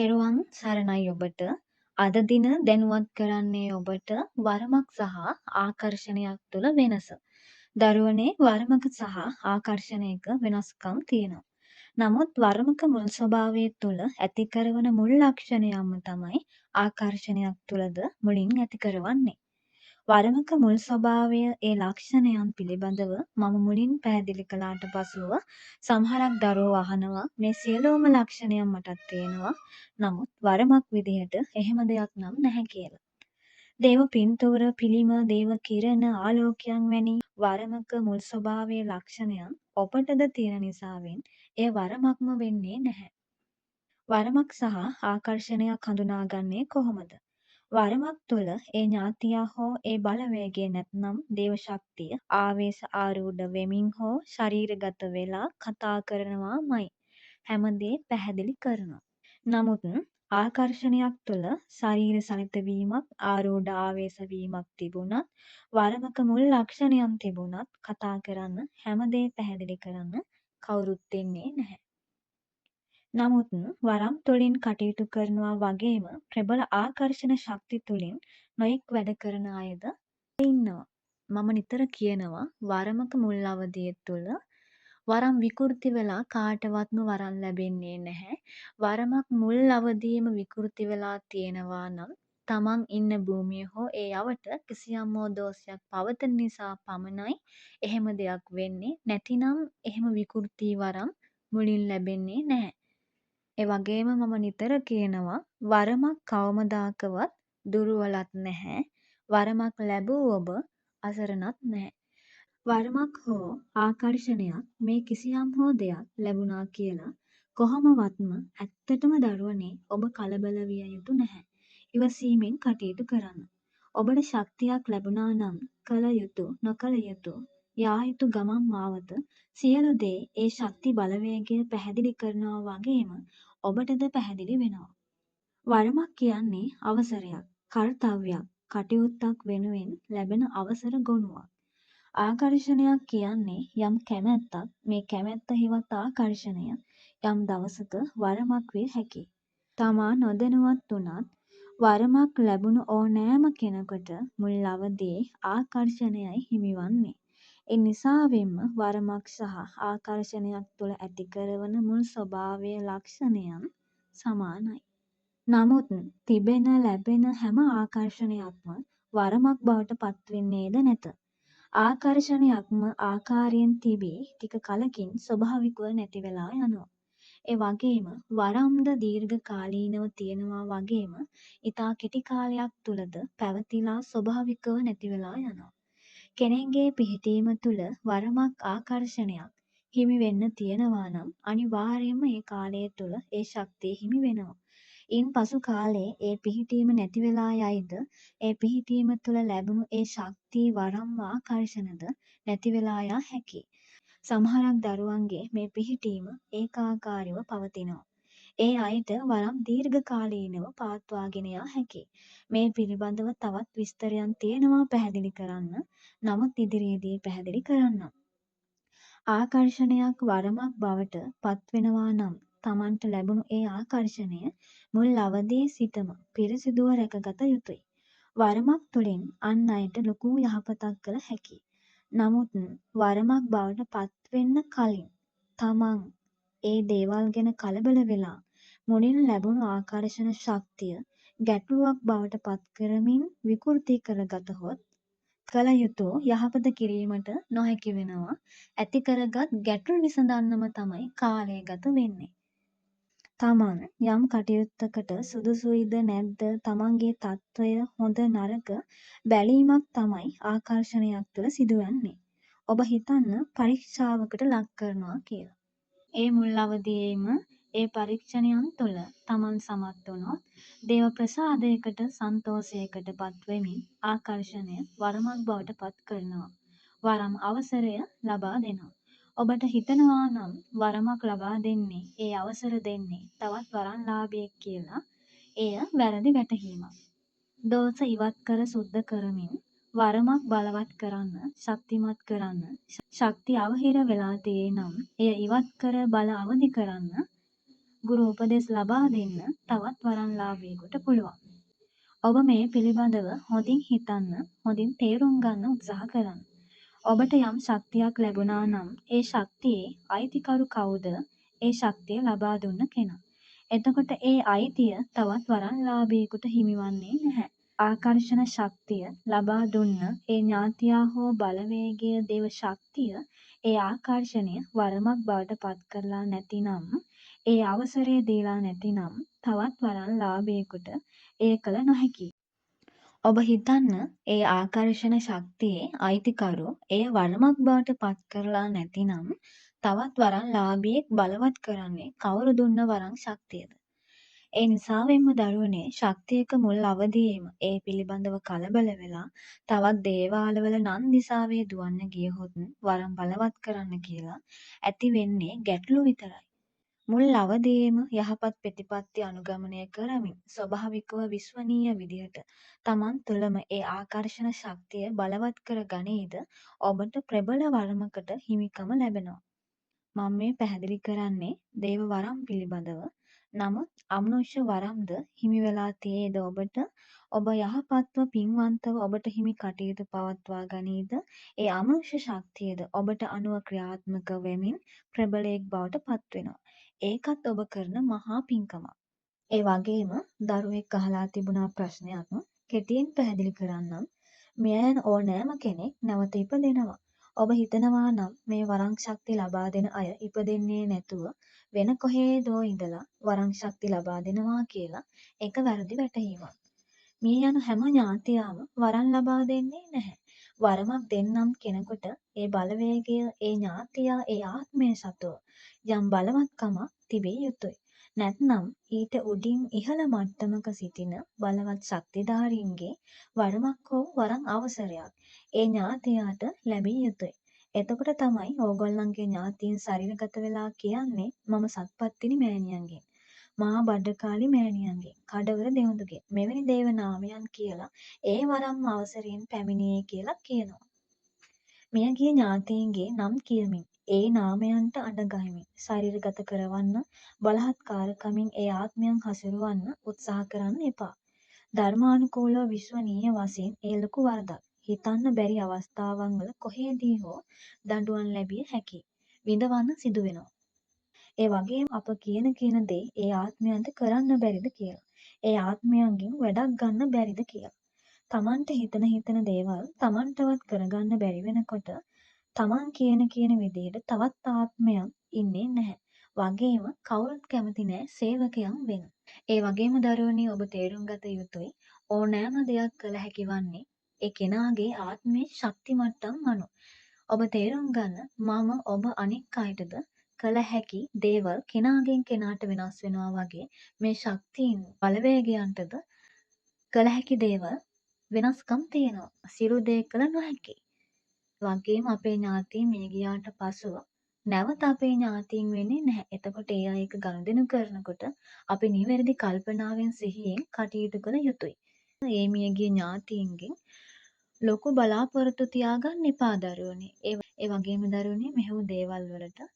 තෙරුවන් සරණයි ඔබට. අද දින දැනුවත් කරන්නේ ඔබට වරමක් සහ ආකර්ෂණයක් තුළ වෙනස. දරුවනේ වරමක සහ ආකර්ෂණයක වෙනස්කම් තියෙනවා. නමුත් වරමක මුල් ස්වභාවය තුළ ඇති කරවන මුල් ලක්ෂණයම තමයි ආකර්ෂණයක් තුළද මුලින් ඇති කරවන්නේ. වරමක මුල් ස්වභාවය ඒ ලක්ෂණයන් පිළිබඳව මම මුලින් පැහැදිලි කළාට පසුව සමහරක් දරුවෝ අහනවා මේ සියලුම ලක්ෂණයන් මටත් තියෙනවා. නමුත් වරමක් විදිහට එහෙම දෙයක් නම් නැහැ කියලා. දේව පින්තූර, පිළිම, දේව කිරණ, ආලෝකයන් වැනි වරමක මුල් ස්වභාවයේ ලක්ෂණයන් ඔබටද තියෙන නිසාවෙන් එය වරමක්ම වෙන්නේ නැහැ. වරමක් සහ ආකර්ෂණයක් හඳුනාගන්නේ කොහොමද? වරමක් තුළ ඒ ඥාතියා හෝ ඒ බලවේගය නැත්නම් දේව ශක්තිය ආවේශ ආරූඪ වෙමින් හෝ ශරීරගත වෙලා කතා කරනවාමයි. හැමදේ පැහැදිලි කරනවා. නමුත් ආකර්ෂණයක් තුළ ශරීර සලිත වීමක් ආරූඪ ආවේශ වීමක් තිබුණත් වරමක මුල් ලක්ෂණයන් තිබුණත් කතා කරන්න හැමදේ පැහැදිලි කරන්න කවුරුත් දෙන්නේ නැහැ. නමුත් වරම් තුළින් කටයුතු කරනවා වගේම ප්‍රබල ආකර්ෂණ ශක්ති තුළින් නොයෙක් වැඩ කරන අයද ඉන්නවා. මම නිතර කියනවා වරමක මුල් අවධිය තුළ වරම් විකෘති වෙලා කාටවත්ම වරම් ලැබෙන්නේ නැහැ. වරමක් මුල් අවධියේම විකෘති වෙලා තියෙනවා නම් තමන් ඉන්න භූමිය හෝ ඒ යවට කිසියම් හෝ දෝෂයක් පවතින නිසා පමණයි එහෙම දෙයක් වෙන්නේ. නැතිනම් එහෙම විකෘති වරම් මුලින් ලැබෙන්නේ නැහැ. ඒ වගේම මම නිතර කියනවා වරමක් කවමදාකවත් දුර්වලත් නැහැ. වරමක් ලැබූ ඔබ අසරණත් නැහැ. වරමක් හෝ ආකර්ෂණයක් මේ කිසියම් හෝ දෙයක් ලැබුණා කියලා කොහොමවත්ම ඇත්තටම දරුවනේ ඔබ කලබල විය යුතු නැහැ. ඉවසීමෙන් කටයුතු කරන්න. ඔබට ශක්තියක් ලැබුණා නම් කල යුතු නොකල යුතු යා යුතු ගමන් මාවත සියලු දේ ඒ ශක්ති බලවේගය පැහැදිලි කරනවා වගේම ඔබටද පැහැදිලි වෙනවා. වරමක් කියන්නේ අවසරයක්, කර්තව්‍යයක්, කටයුත්තක් වෙනුවෙන් ලැබෙන අවසර ගොනුවක්. ආකර්ෂණයක් කියන්නේ යම් කැමැත්තක්, මේ කැමැත්ත හිවත් ආකර්ෂණය යම් දවසක වරමක් විය හැකියි. තමා නොදැනුවත් වුණත් වරමක් ලැබුණු ඕනෑම කෙනෙකුට මුල් අවදියේ ආකර්ෂණයයි හිමිවන්නේ. ඒ නිසාවෙන්ම වරමක් සහ ආකර්ෂණයක් තුළ ඇති කරවන මුල් ස්වභාවයේ ලක්ෂණයන් සමානයි. නමුත් තිබෙන ලැබෙන හැම ආකර්ෂණයක්ම වරමක් බවට පත්වෙන්නේද නැත. ආකර්ෂණයක්ම ආකාරයෙන් තිබී ටික කලකින් ස්වභාවිකව නැති වෙලා යනවා. ඒ වගේම වරම්ද දීර්ඝ කාලීනව තියෙනවා වගේම ඊටා කෙටි කාලයක් තුලද පැවතිලා ස්වභාවිකව නැති වෙලා යනවා. කෙනෙක්ගේ පිහිටීම තුල වරමක් ආකර්ෂණයක් හිමි වෙන්න තියෙනවා නම් අනිවාර්යයෙන්ම ඒ කාලය තුල ඒ ශක්තිය හිමි වෙනවා. ඉන් පසු කාලේ ඒ පිහිටීම නැති වෙලා යයිද ඒ පිහිටීම තුළ ලැබුණු ඒ ශක්තිය වරම් ආකර්ෂණද නැති වෙලා යා හැකියි. සමහරක් දරුවන්ගේ මේ පිහිටීම ඒකාකාරීව පවතිනවා. ඒ අයට වරම් දීර්ඝකාලීනව පවත්වාගෙන යා හැකියි. මේ පිළිබඳව තවත් විස්තරයන් තියෙනවා පැහැදිලි කරන්න. නමුත් ඉදිරියේදී පැහැදිලි කරන්නම්. ආකර්ෂණයක් වරමක් බවට පත්වෙනවා නම් තමන්ට ලැබුණු ඒ ආකර්ෂණය මුල් අවදියේ සිටම පිරිසිදුව රැකගත යුතුය. වරමක් තුළින් අන් අයට ලොකු යහපතක් කළ හැකියි. නමුත් වරමක් බවට පත්වෙන්න කලින් තමන් ඒ දේවල් ගැන කලබල වෙලා මුලින් ලැබුණු ආකර්ෂණ ශක්තිය ගැටලුවක් බවට පත් කරමින් විකෘති කරගතහොත් කල යුතු යහපත කිරීමට නොහැකි වෙනවා. ඇති කරගත් ගැටලු විසඳන්නම තමයි කාලය ගත වෙන්නේ. තමන් යම් කටයුත්තකට සුදුසුයිද නැද්ද තමන්ගේ තත්ත්වය හොඳ නරක බැලීමක් තමයි ආකර්ෂණයක් තුළ සිදුවන්නේ. ඔබ හිතන්න පරීක්ෂාවකට ලක් කරනවා කියලා. ඒ මුල් අවදියේම ඒ පරීක්ෂණයන් තුළ තමන් සමත් වුණොත් දේව ප්‍රසාදයකට සන්තෝෂයකට පත්වෙමින් ආකර්ෂණය වරමක් බවට පත් කරනවා. වරම් අවසරය ලබා දෙනවා. ඔබට හිතනවා නම් වරමක් ලබා දෙන්නේ ඒ අවසර දෙන්නේ තවත් වරම්ලාභියෙක් කියලා එය වැරදි වැටහීමක්. දෝෂ ඉවත් කර සුද්ධ කරමින් වරමක් බලවත් කරන්න, ශක්තිමත් කරන්න, ශක්තිය අවහිර වෙලා තියෙනම් එය ඉවත් කර බල අවදි කරන්න ගුරු උපදෙස් ලබා දෙන්න තවත් වරන්ලාභියෙකුට පුළුවන්. ඔබ මේ පිළිබඳව හොඳින් හිතන්න, හොඳින් තේරුම් ගන්න උත්සාහ කරන්න. ඔබට යම් ශක්තියක් ලැබුණා නම් ඒ ශක්තියේ අයිතිකරු කවුද? ඒ ශක්තිය ලබා දුන්න කෙනා. එතකොට ඒ අයිතිය තවත් වරන්ලාභියෙකුට හිමිවන්නේ නැහැ. ආකර්ෂණ ශක්තිය ලබා දුන්න ඒ ඥාතියා හෝ බලවේගය දේව ශක්තිය ඒ ආකර්ෂණය වරමක් බවට පත් කරලා නැතිනම් ඒ අවසරය දීලා නැතිනම් තවත් වරන්ලාභියෙකුට එය කළ නොහැකියි. ඔබ හිතන්න ඒ ආකර්ෂණ ශක්තියේ අයිතිකරු එය වරමක් බවට පත් කරලා නැතිනම් තවත් වරන්ලාභියෙක් බලවත් කරන්නේ කවුරු දුන්න වරන් ශක්තියද? ඒ නිසාවෙන්ම දරුවනේ ශක්තියක මුල් අවදියේම ඒ පිළිබඳව කලබල වෙලා තවත් දේවාලවල නන් දිසාවේ දුවන්න ගියහොත් වරම් බලවත් කරන්න කියලා ඇති වෙන්නේ ගැටලු විතරයි. මුල් අවදියේම යහපත් ප්‍රතිපත්ති අනුගමනය කරමින් ස්වභාවිකව විශ්වනීය විදිහට Taman තුළම ඒ ආකර්ෂණ ශක්තිය බලවත් කර ගනීද ඔබට ප්‍රබල වරමකට හිමිකම ලැබෙනවා. මම මේ පැහැදිලි කරන්නේ දේව වරම් පිළිබඳව. නමුත් අමනුෂ්‍ය වරම්ද හිමි වෙලා තියේද ඔබට? ඔබ යහපත්ව පින්වන්තව ඔබට හිමි කටයුතු පවත්වා ගනීද? ඒ අමනුෂ්‍ය ශක්තියද ඔබට අනුව ක්‍රියාත්මක වෙමින් ප්‍රබලයෙක් බවට පත් වෙනවා. ඒකත් ඔබ කරන මහා පින්කමක්. ඒ වගේම දරුවෙක් අහලා තිබුණා ප්‍රශ්නයක් කෙටියෙන් පැහැදිලි කරන්නම්. මෙයන් ඕනෑම කෙනෙක් නැවත ඉපදෙනවා. ඔබ හිතනවා නම් මේ වරං ශක්ති ලබා දෙන අය ඉපදෙන්නේ නැතුව වෙන කොහේදෝ ඉඳලා වරං ශක්ති ලබා දෙනවා කියලා ඒක වැරදි වැටහීමක්. මිය යන හැම ඥාතියාම වරන් ලබා දෙන්නේ නැහැ. වරමක් දෙන්නම් කෙනෙකුට ඒ බලවේගය ඒ ඥාතියා ඒ ආත්මය සතුව යම් බලවත්කමක් තිබිය යුතුය. නැත්නම් ඊට උඩින් ඉහළ මට්ටමක සිටින බලවත් ශක්තිධාරීන්ගේ වරමක් හෝ වරන් අවසරයක් ඒ ඥාතියාට ලැබිය යුතුය. එතකොට තමයි ඕගොල්ලන්ගේ ඥාතීන් ශරීරගත වෙලා කියන්නේ මම සත්පත්තිනි මෑණියන්ගෙන්, මහා බඩකාලි මෑණියන්ගෙන්, කඩවර දෙවුඳුගෙන් මෙවැනි දේව නාමයන් කියලා ඒ වරම් අවසරයෙන් පැමිණියේ කියලා කියනවා. මියගිය ඥාතීන්ගේ නම් කියමින් ඒ නාමයන්ට අඬගහමින් ශරීරගත කරවන්න බලහත්කාරකමින් ඒ ආත්මයන් හසුරවන්න උත්සාහ කරන්න එපා. ධර්මානුකූලව විශ්වනීය වශයෙන් ඒ ලොකු වරදක්. හිතන්න බැරි අවස්ථාවන් වල කොහේදී හෝ දඬුවම් ලැබිය හැකියි. විඳවන්න සිදු වෙනවා. ඒ වගේම අප කියන දේ ඒ ආත්මයන්ට කරන්න බැරිද කියලා. ඒ ආත්මයන්ගෙන් වැඩක් ගන්න බැරිද කියලා. තමන්ට හිතන දේවල් තමන්ටවත් කරගන්න බැරි වෙනකොට තමන් කියන විදිහට තවත් ආත්මයක් ඉන්නේ නැහැ. වගේම කවුරුත් කැමති නැහැ සේවකයන් වෙන්න. ඒ වගේම දරුවනේ ඔබ තේරුම් ගත යුතුයි ඕනෑම දෙයක් කළ හැකි වන්නේ ඒ කෙනාගේ ආත්මයේ ශක්ති මට්ටම් අනුව. ඔබ තේරුම් ගන්න මම ඔබ අනික් අයටද කළ හැකි දේවල් කෙනාගෙන් කෙනාට වෙනස් වෙනවා වගේ මේ ශක්තියින් බලවේගයන්ටද කළ හැකි දේවල් වෙනස්කම් තියෙනවා. සියලු දේ කළ නොහැකි. වගේම අපේ ඥාතීන් මිය ගියාට පසුව නැවත අපේ ඥාතීන් වෙන්නේ නැහැ. එතකොට ඒ අය එක ගනුදෙනු කරනකොට අපි නිවැරදි කල්පනාවෙන් සිහියෙන් කටයුතු කළ යුතුයි. මේ මියගිය ඥාතීන්ගෙන් ලොකු බලාපොරොත්තු තියාගන්න එපා දරුවනේ. ඒ වගේම දරුවනේ මෙහෙම දේවල් වලට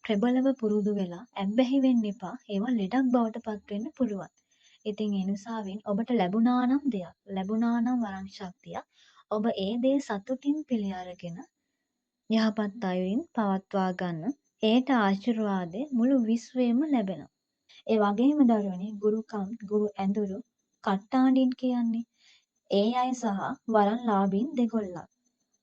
ප්‍රබලව පුරුදු වෙලා ඇබ්බැහි වෙන්න එපා. ඒවා ලෙඩක් බවට පත් වෙන්න පුළුවන්. ඉතින් ඒ නිසාවෙන් ඔබට ලැබුණා නම් දෙයක්, ලැබුණා නම් වරන් ශක්තියක්, ඔබ ඒ දේ සතුටින් පිළි අරගෙන යහපත් අයුරින් පවත්වා ගන්න. ඒට ආශිර්වාදය මුළු විශ්වයම ලැබෙනවා. ඒ වගේම දරුවනේ ගුරුකම්, ගුරු ඇඳුරු, කට්ටාඬින් කියන්නේ ඒ අය සහ වරන්ලාභීන් දෙගොල්ලක්.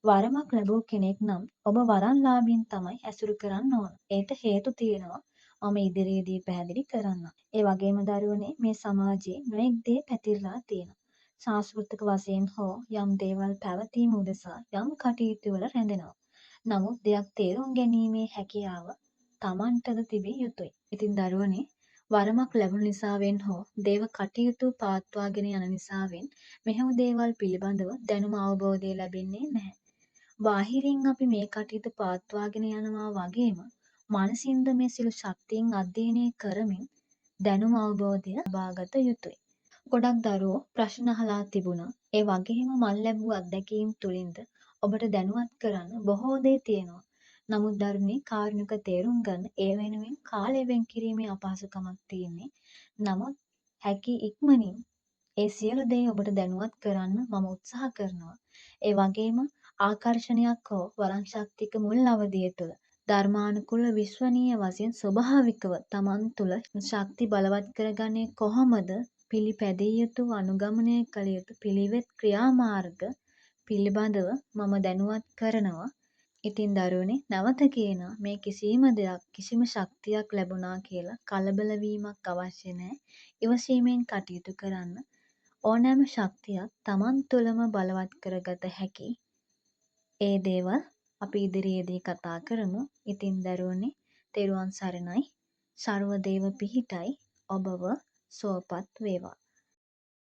වරමක් ලැබූ කෙනෙක් නම් ඔබ වරන්ලාභීන් තමයි ඇසුරු කරන්න ඕන. ඒට හේතු තියෙනවා. මම ඉදිරියේදී පැහැදිලි කරන්නම්. ඒ වගේම දරුවනේ මේ සමාජයේ නොඑක් දේ පැතිරලා තියෙනවා. සංස්කෘතික වශයෙන් හෝ යම් දේවල් පැවතීම උදෙසා යම් කටයුතු වල රැඳෙනවා. නමුත් දෙයක් තේරුම් ගැනීමේ හැකියාව Tamanටද තිබිය යුතුයි. ඉතින් දරුවනේ වරමක් ලැබුණු නිසාවෙන් හෝ දේව කටයුතු පවත්වාගෙන යන නිසාවෙන් මෙහෙම දේවල් පිළිබඳව දැනුම අවබෝධය ලැබෙන්නේ නැහැ. බාහිරින් අපි මේ කටයුතු පවත්වාගෙන යනවා වගේම මනසින්ද මේ සියලු ශක්තියින් අධ්‍යයනය කරමින් දැනුම අවබෝධය ලබාගත යුතුයි. ගොඩක් දරුවෝ ප්‍රශ්න අහලා තිබුණා. ඒ වගේම මල් ලැබූ අත්දැකීම් තුලින්ද ඔබට දැනුවත් කරන්න බොහෝ දේ තියෙනවා. නමුත් දරුවනේ කාරුණික තේරුම් ගන්න ඒ වෙනුවෙන් කාලය වෙන් කිරීමේ අපහසුකමක් තියෙන්නේ. නමුත් හැකි ඉක්මනින් ඒ සියලු දේ ඔබට දැනුවත් කරන්න මම උත්සාහ කරනවා. ඒ වගේම ආකර්ෂණයක් හෝ වරන් ශක්තික මුල් අවධිය තුළ ධර්මානුකූල විශ්වනීය වශයෙන් ස්වභාවිකව තමන් තුළ ශක්ති බලවත් කරගන්නේ කොහොමද පිළිපැදිය යුතු අනුගමනය කළ යුතු පිළිවෙත් ක්‍රියාමාර්ග පිළිබඳව මම දැනුවත් කරනවා. ඉතින් දරුවනේ නැවත කියනවා මේ කිසිම ශක්තියක් ලැබුණා කියලා කලබල වීමක් අවශ්‍ය නැහැ. ඉවසීමෙන් කටයුතු කරන්න. ඕනෑම ශක්තියක් තමන් තුළම බලවත් කරගත හැකි. ඒ දේවල් අපි ඉදිරියේදී කතා කරමු. ඉතින් දරුවනේ තෙරුවන් සරණයි. සර්ව දේව පිහිටයි ඔබව සුවපත් වේවා.